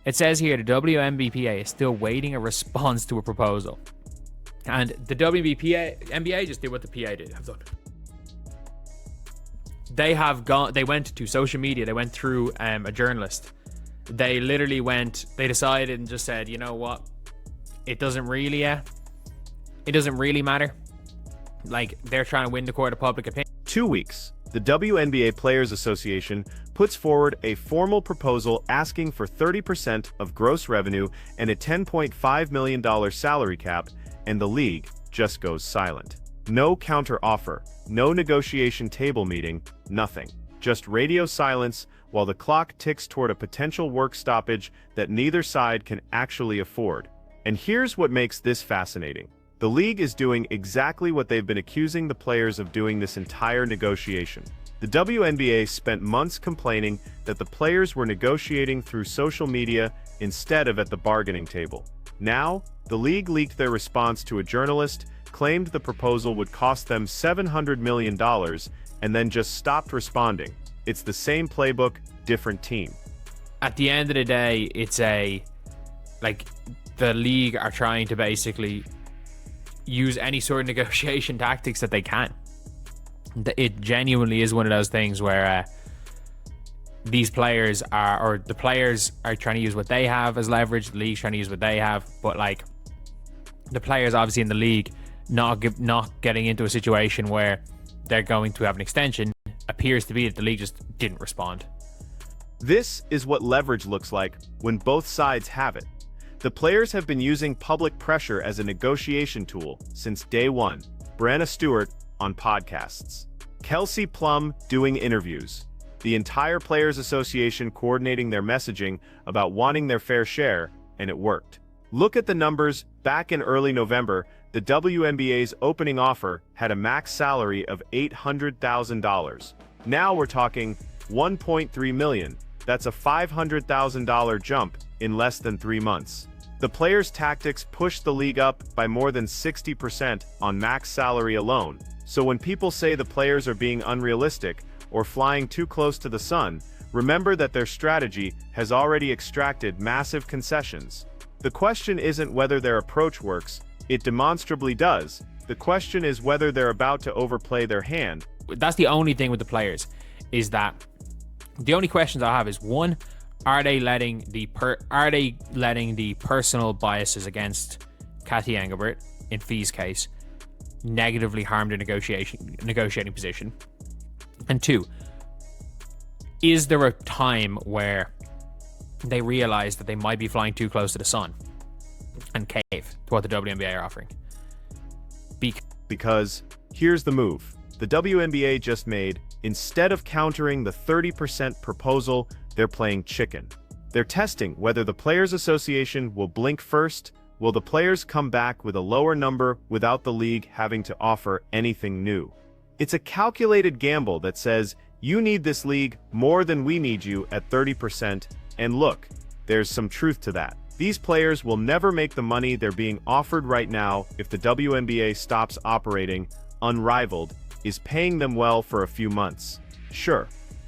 It says here the WNBPA is still waiting a response to a proposal. And the WNBPA just did what the PA did. Have done. They went to social media. They went through a journalist. They literally they decided and just said, you know what? It doesn't really matter. Like, they're trying to win the court of public opinion. 2 weeks, the WNBA Players Association puts forward a formal proposal asking for 30% of gross revenue and a $10.5 million salary cap, and the league just goes silent. No counter-offer, no negotiation table meeting, nothing. Just radio silence while the clock ticks toward a potential work stoppage that neither side can actually afford. And here's what makes this fascinating. The league is doing exactly what they've been accusing the players of doing this entire negotiation. The WNBA spent months complaining that the players were negotiating through social media instead of at the bargaining table. Now, the league leaked their response to a journalist, claimed the proposal would cost them $700 million, and then just stopped responding. It's the same playbook, different team. At the end of the day, it's the league are trying to basically use any sort of negotiation tactics that they can. It genuinely is one of those things where the players are trying to use what they have as leverage, the league's trying to use what they have, but like the players obviously in the league not getting into a situation where they're going to have an extension appears to be that the league just didn't respond. This is what leverage looks like when both sides have it. The players have been using public pressure as a negotiation tool since day one. Breanna Stewart on podcasts, Kelsey Plum doing interviews, the entire Players Association coordinating their messaging about wanting their fair share, and it worked. Look at the numbers. Back in early November, the WNBA's opening offer had a max salary of $800,000. Now we're talking $1.3 million. That's a $500,000 jump in less than 3 months. The players' tactics pushed the league up by more than 60% on max salary alone. So when people say the players are being unrealistic or flying too close to the sun, remember that their strategy has already extracted massive concessions. The question isn't whether their approach works, it demonstrably does. The question is whether they're about to overplay their hand. That's the only thing with the players, is that the only questions I have is, one, are they letting the personal biases against Cathy Engelbert in Fee's case negatively harm the negotiating position? And two, is there a time where they realize that they might be flying too close to the sun and cave to what the WNBA are offering? Because here's the move the WNBA just made. Instead of countering the 30% proposal, they're playing chicken. They're testing whether the Players Association will blink first. Will the players come back with a lower number without the league having to offer anything new? It's a calculated gamble that says, you need this league more than we need you at 30%, and look, there's some truth to that. These players will never make the money they're being offered right now if the WNBA stops operating, unrivaled, is paying them well for a few months. Sure,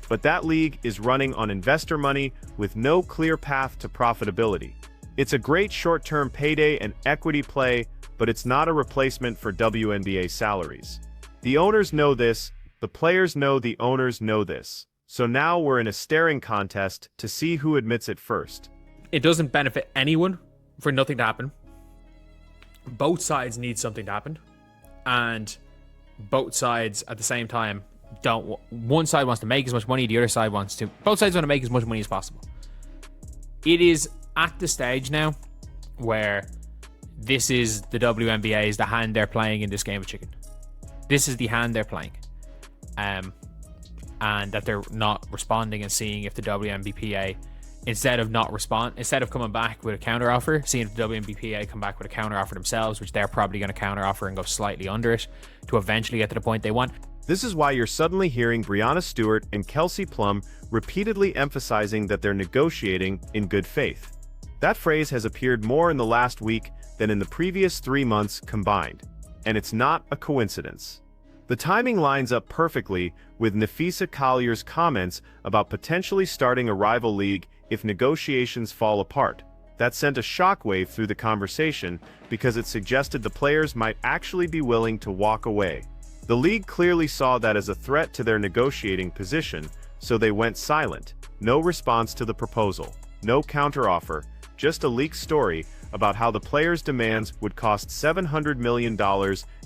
but that league is running on investor money with no clear path to profitability. It's a great short-term payday and equity play, but it's not a replacement for WNBA salaries. The owners know this, the players know the owners know this. So now we're in a staring contest to see who admits it first. It doesn't benefit anyone for nothing to happen. Both sides need something to happen. And both sides at the same time one side wants to make as much money, the other side wants to. Both sides want to make as much money as possible. It is at the stage now where this is the WNBA's the hand they're playing in this game of chicken. This is the hand they're playing. And that they're not responding and seeing if the WNBPA, instead of coming back with a counter offer, seeing if the WNBPA come back with a counter offer themselves, which they're probably going to counter offer and go slightly under it to eventually get to the point they want. This is why you're suddenly hearing Breanna Stewart and Kelsey Plum repeatedly emphasizing that they're negotiating in good faith. That phrase has appeared more in the last week than in the previous 3 months combined, and it's not a coincidence. The timing lines up perfectly with Napheesa Collier's comments about potentially starting a rival league if negotiations fall apart. That sent a shockwave through the conversation because it suggested the players might actually be willing to walk away. The league clearly saw that as a threat to their negotiating position, so they went silent. No response to the proposal, no counteroffer, just a leaked story about how the players' demands would cost $700 million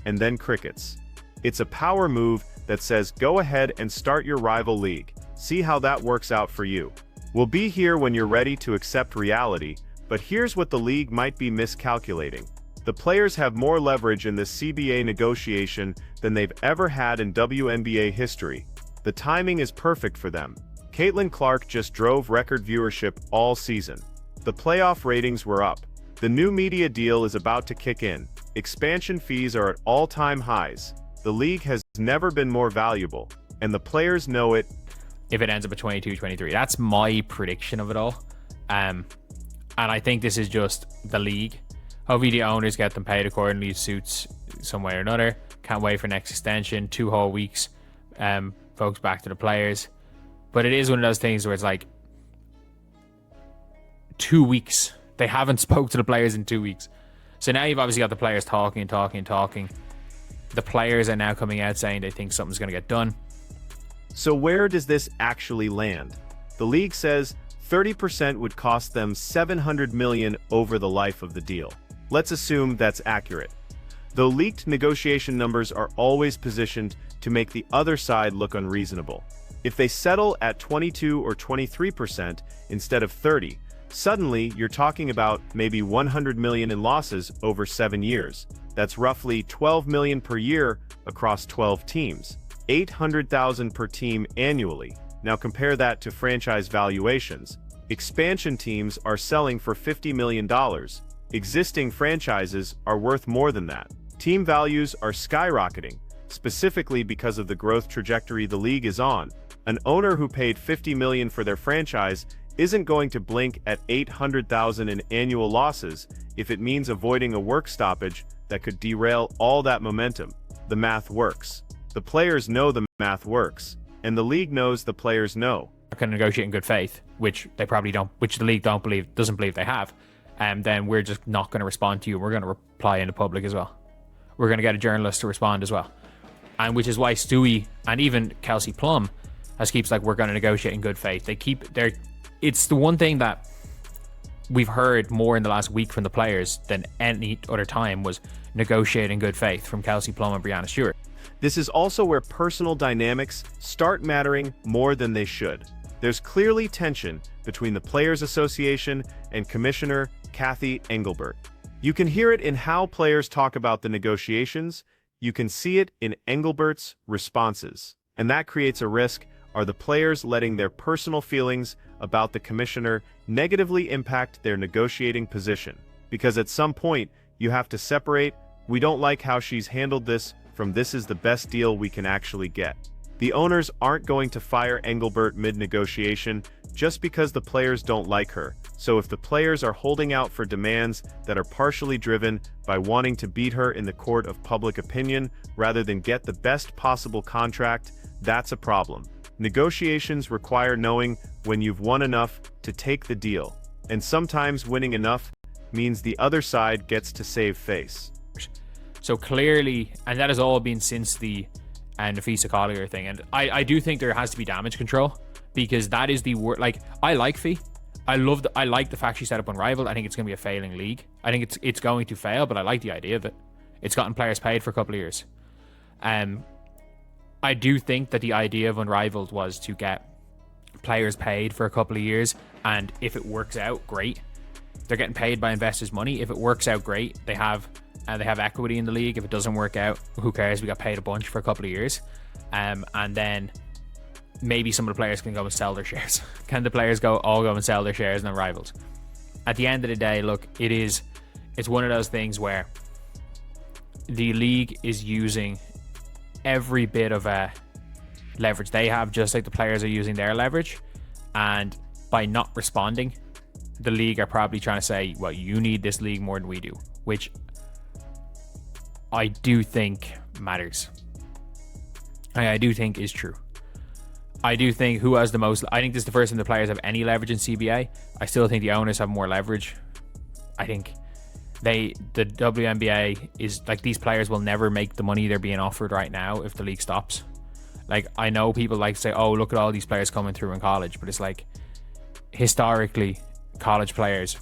and then crickets. It's a power move that says go ahead and start your rival league. See how that works out for you. We'll be here when you're ready to accept reality, but here's what the league might be miscalculating. The players have more leverage in this CBA negotiation than they've ever had in WNBA history. The timing is perfect for them. Caitlin Clark just drove record viewership all season. The playoff ratings were up. The new media deal is about to kick in. Expansion fees are at all-time highs. The league has never been more valuable, and the players know it. If it ends up at 22-23, that's my prediction of it all. And I think this is just the league. Hopefully the owners get them paid accordingly, suits some way or another. Can't wait for next extension, 2 whole weeks. Folks, back to the players. But it is one of those things where it's like 2 weeks. They haven't spoke to the players in 2 weeks. So now you've obviously got the players talking. The players are now coming out saying they think something's going to get done. So where does this actually land? The league says 30% would cost them $700 million over the life of the deal. Let's assume that's accurate. Though leaked negotiation numbers are always positioned to make the other side look unreasonable. If they settle at 22 or 23% instead of 30, suddenly you're talking about maybe $100 million in losses over 7 years. That's roughly $12 million per year across 12 teams, $800,000 per team annually. Now compare that to franchise valuations. Expansion teams are selling for $50 million. Existing franchises are worth more than that. Team values are skyrocketing, specifically because of the growth trajectory the league is on. An owner who paid $50 million for their franchise isn't going to blink at $800,000 in annual losses if it means avoiding a work stoppage that could derail all that momentum. The math works. The players know the math works, and the league knows the players know. Can negotiate in good faith, which they probably don't, which the league doesn't believe they have, and then we're just not going to respond to you. We're going to reply in the public as well. We're going to get a journalist to respond as well, and which is why Stewie and even Kelsey Plum has keeps like we're going to negotiate in good faith. They keep their. It's the one thing that we've heard more in the last week from the players than any other time was negotiate in good faith from Kelsey Plum and Breanna Stewart. This is also where personal dynamics start mattering more than they should. There's clearly tension between the Players Association and Commissioner Cathy Engelbert. You can hear it in how players talk about the negotiations. You can see it in Engelbert's responses. And that creates a risk. Are the players letting their personal feelings about the commissioner negatively impact their negotiating position? Because at some point, you have to separate, we don't like how she's handled this, from this is the best deal we can actually get. The owners aren't going to fire Engelbert mid-negotiation just because the players don't like her. So if the players are holding out for demands that are partially driven by wanting to beat her in the court of public opinion rather than get the best possible contract, that's a problem. Negotiations require knowing when you've won enough to take the deal, and sometimes winning enough means the other side gets to save face. So clearly, and that has all been since the Nafisa Collier thing, and I do think there has to be damage control, because that is the word. Like, I like Fee. I like the fact she set up Unrivaled. I think it's going to be a failing league. I think it's going to fail, but I like the idea of it. It's gotten players paid for a couple of years. I do think that the idea of Unrivaled was to get players paid for a couple of years, and if it works out, great. They're getting paid by investors' money. If it works out, great. They have equity in the league. If it doesn't work out, who cares? We got paid a bunch for a couple of years, and then maybe some of the players can go and sell their shares. Can the players all go and sell their shares in Unrivaled? At the end of the day, look, it's one of those things where the league is using every bit of leverage they have, just like the players are using their leverage, and by not responding, the league are probably trying to say, well, you need this league more than we do, which I do think matters. I do think is true. I do think who has the most. I think this is the first time the players have any leverage in CBA. I still think the owners have more leverage. I think the WNBA is like, these players will never make the money they're being offered right now if the league stops. Like, I know people like to say, oh, look at all these players coming through in college, but it's like, historically, college players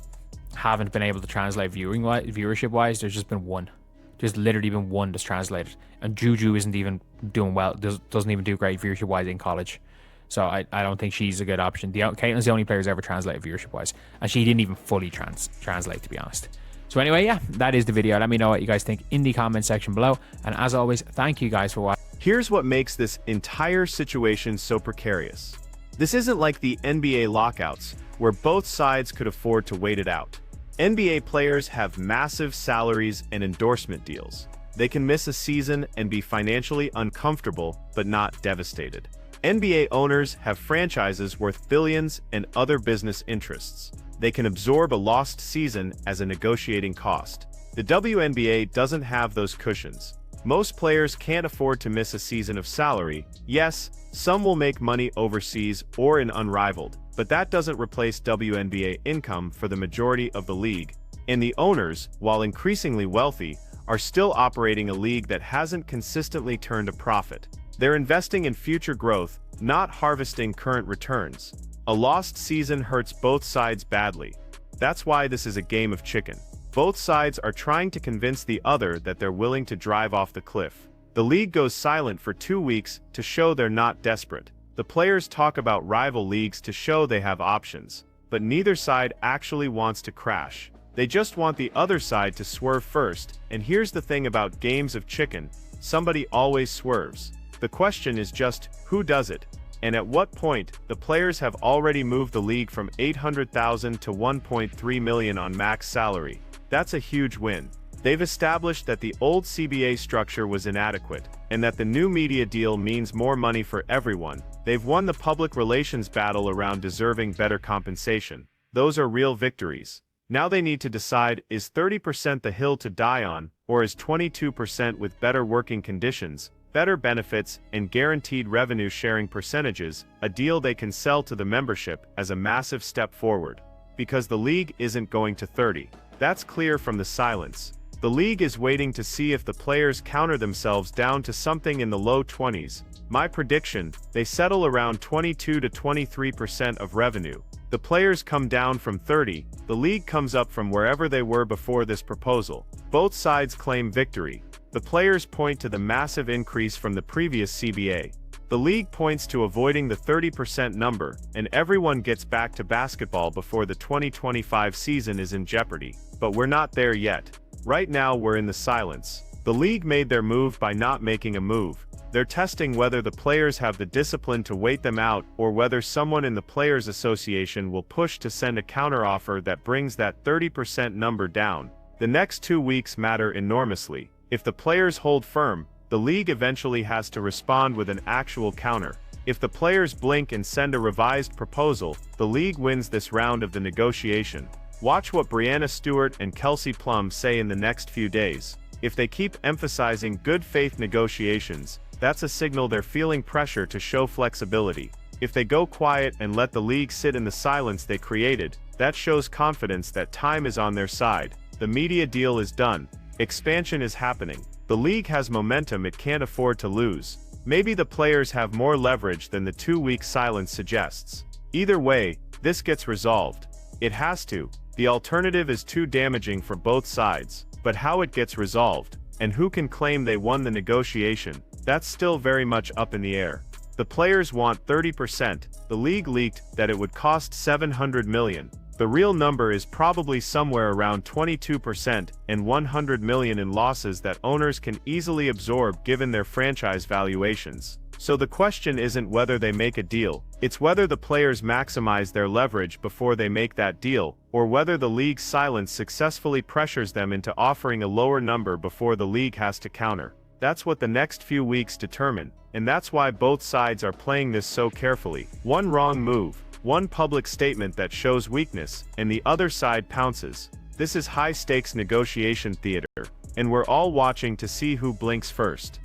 haven't been able to translate viewership wise. There's just been one. There's literally been one that's translated, and Juju isn't even doing well. Doesn't even do great viewership wise in college. So I don't think she's a good option. Caitlin's the only player who's ever translated viewership wise, and she didn't even fully translate, to be honest. So anyway, yeah, that is the video. Let me know what you guys think in the comment section below, and as always, thank you guys for watching. Here's what makes this entire situation so precarious. This isn't like the NBA lockouts, where both sides could afford to wait it out. NBA players have massive salaries and endorsement deals. They can miss a season and be financially uncomfortable, but not devastated. NBA owners have franchises worth billions and other business interests. They can absorb a lost season as a negotiating cost. The WNBA doesn't have those cushions. Most players can't afford to miss a season of salary. Yes, some will make money overseas or in Unrivaled, but that doesn't replace WNBA income for the majority of the league. And the owners, while increasingly wealthy, are still operating a league that hasn't consistently turned a profit. They're investing in future growth, not harvesting current returns. A lost season hurts both sides badly. That's why this is a game of chicken. Both sides are trying to convince the other that they're willing to drive off the cliff. The league goes silent for 2 weeks to show they're not desperate. The players talk about rival leagues to show they have options, but neither side actually wants to crash. They just want the other side to swerve first, and here's the thing about games of chicken: somebody always swerves. The question is just, who does it? And at what point? The players have already moved the league from $800,000 to $1.3 million on max salary. That's a huge win. They've established that the old CBA structure was inadequate, and that the new media deal means more money for everyone. They've won the public relations battle around deserving better compensation. Those are real victories. Now they need to decide, is 30% the hill to die on, or is 22% with better working conditions, better benefits, and guaranteed revenue sharing percentages, a deal they can sell to the membership as a massive step forward? Because the league isn't going to 30. That's clear from the silence. The league is waiting to see if the players counter themselves down to something in the low 20s. My prediction, they settle around 22 to 23% of revenue. The players come down from 30, the league comes up from wherever they were before this proposal. Both sides claim victory. The players point to the massive increase from the previous CBA. The league points to avoiding the 30% number, and everyone gets back to basketball before the 2025 season is in jeopardy. But we're not there yet. Right now we're in the silence. The league made their move by not making a move. They're testing whether the players have the discipline to wait them out, or whether someone in the Players Association will push to send a counteroffer that brings that 30% number down. The next 2 weeks matter enormously. If the players hold firm, the league eventually has to respond with an actual counter. If the players blink and send a revised proposal, the league wins this round of the negotiation. Watch what Breanna Stewart and Kelsey Plum say in the next few days. If they keep emphasizing good faith negotiations, that's a signal they're feeling pressure to show flexibility. If they go quiet and let the league sit in the silence they created, that shows confidence that time is on their side. The media deal is done. Expansion is happening. The league has momentum it can't afford to lose. Maybe the players have more leverage than the 2-week silence suggests. Either way, this gets resolved. It has to. The alternative is too damaging for both sides. But how it gets resolved, and who can claim they won the negotiation, that's still very much up in the air. The players want 30%. The league leaked that it would cost $700 million. The real number is probably somewhere around 22% and $100 million in losses that owners can easily absorb given their franchise valuations. So the question isn't whether they make a deal, it's whether the players maximize their leverage before they make that deal, or whether the league's silence successfully pressures them into offering a lower number before the league has to counter. That's what the next few weeks determine, and that's why both sides are playing this so carefully. One wrong move, one public statement that shows weakness, and the other side pounces. This is high-stakes negotiation theater, and we're all watching to see who blinks first.